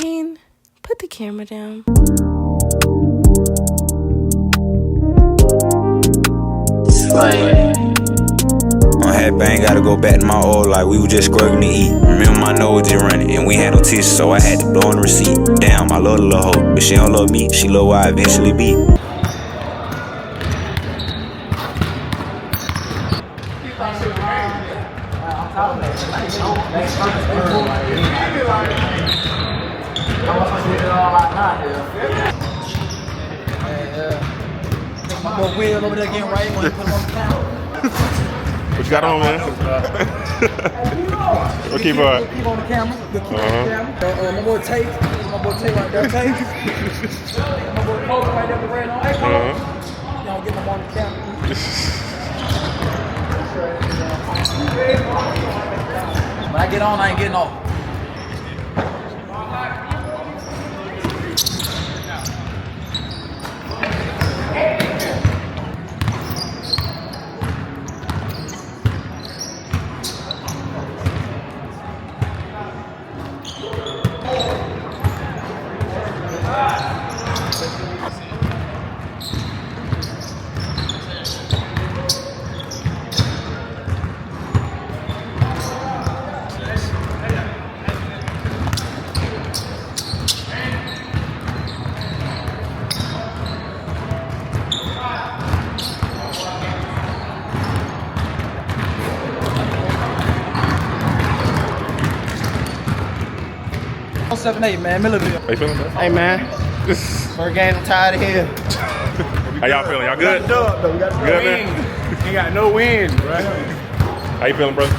Shane, put the camera down. I'm happy I ain't gotta go back to my old life. We was just struggling to eat. Remember my nose just running, and we had no tissue, so I had to blow on the receipt. Damn, I love the little hoe, but she don't love me. She love where I eventually be. My boy Will over there getting right when he put him on the camera. What you got on, man? What keep on? Keep on the camera. Keep on the camera. My boy Tate. My boy Tate right there. Tate. My boy Cole right there with red on. Hey, Cole. Y'all get him on the camera. When I get on, I ain't getting off. Oh, 7-8, man, Millerville. How you feeling, man? Hey man, first game, I'm tired of here. How y'all feeling? Y'all good? We got the dub, though. We got the Good, win. man? Ain't got no wins, right? How you feeling, brother?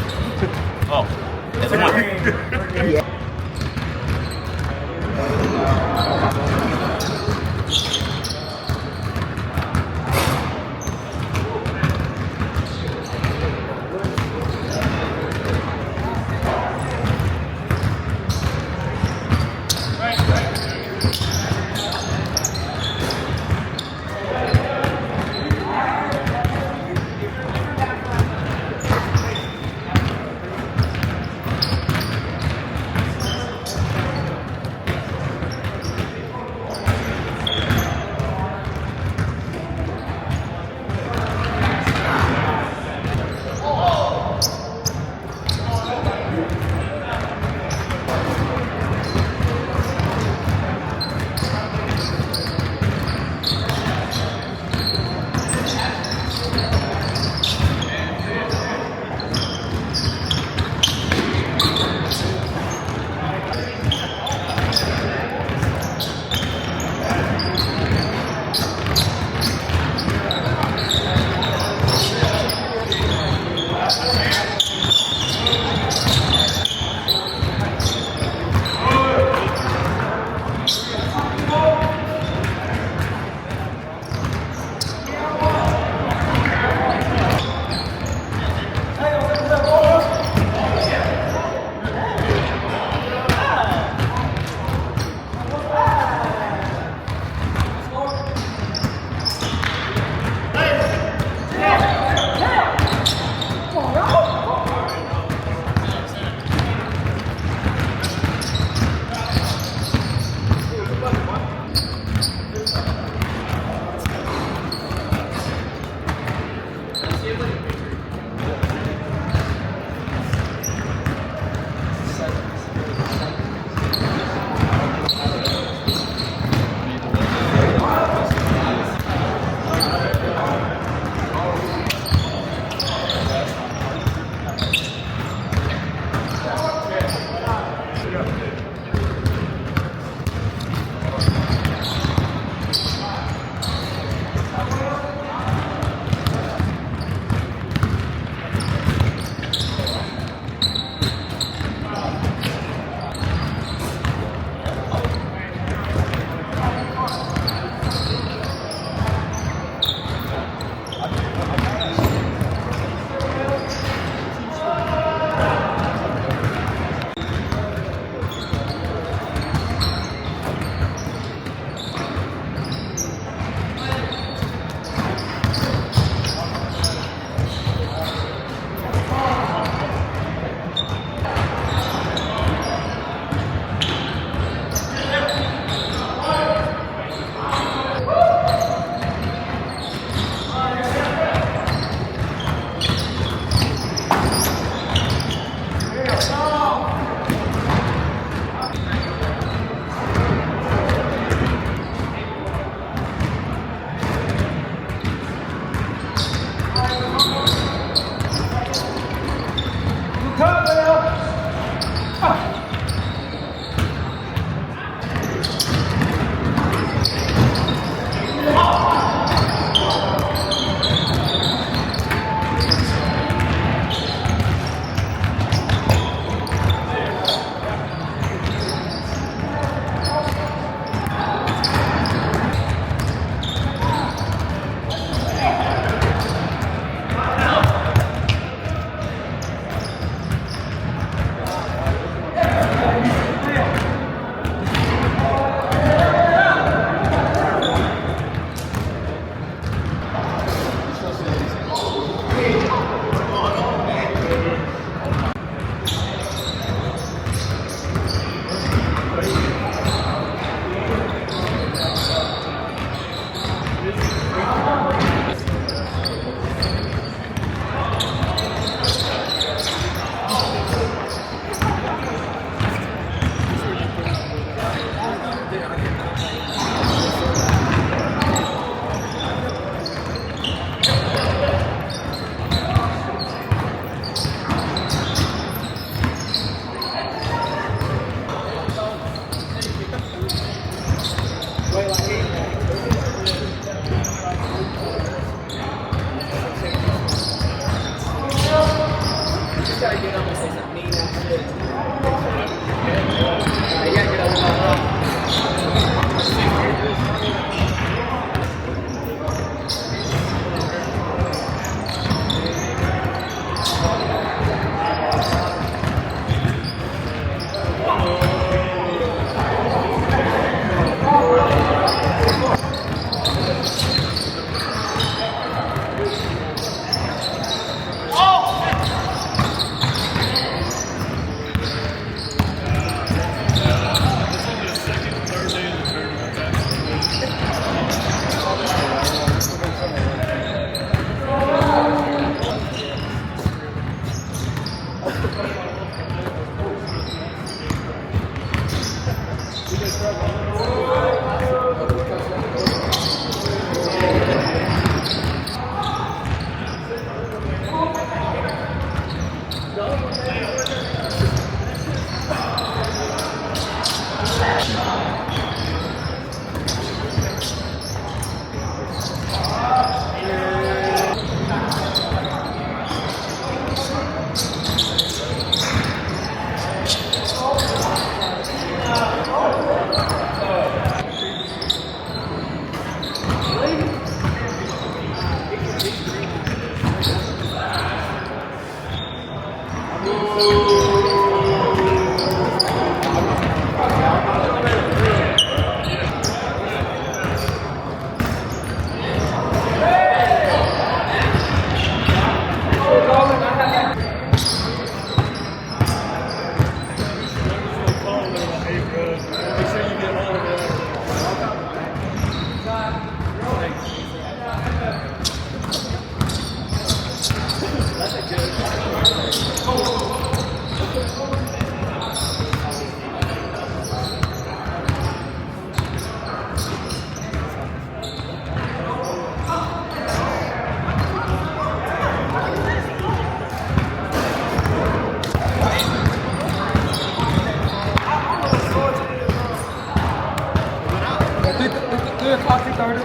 o'clock, 3:30.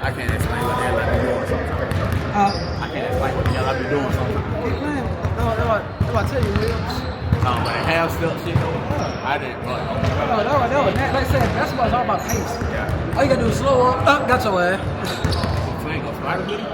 I can't explain what the hell I be doing sometimes. I can't explain what the hell I be doing sometimes. That's what I tell you, Will. But the half step shit, I didn't. That was like I said, basketball's all about pace. Yeah. All you gotta do is slow up. Got your ass. You ain't gonna fight with it?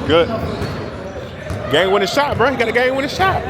Good. Game winning shot, bro. You got a game winning shot.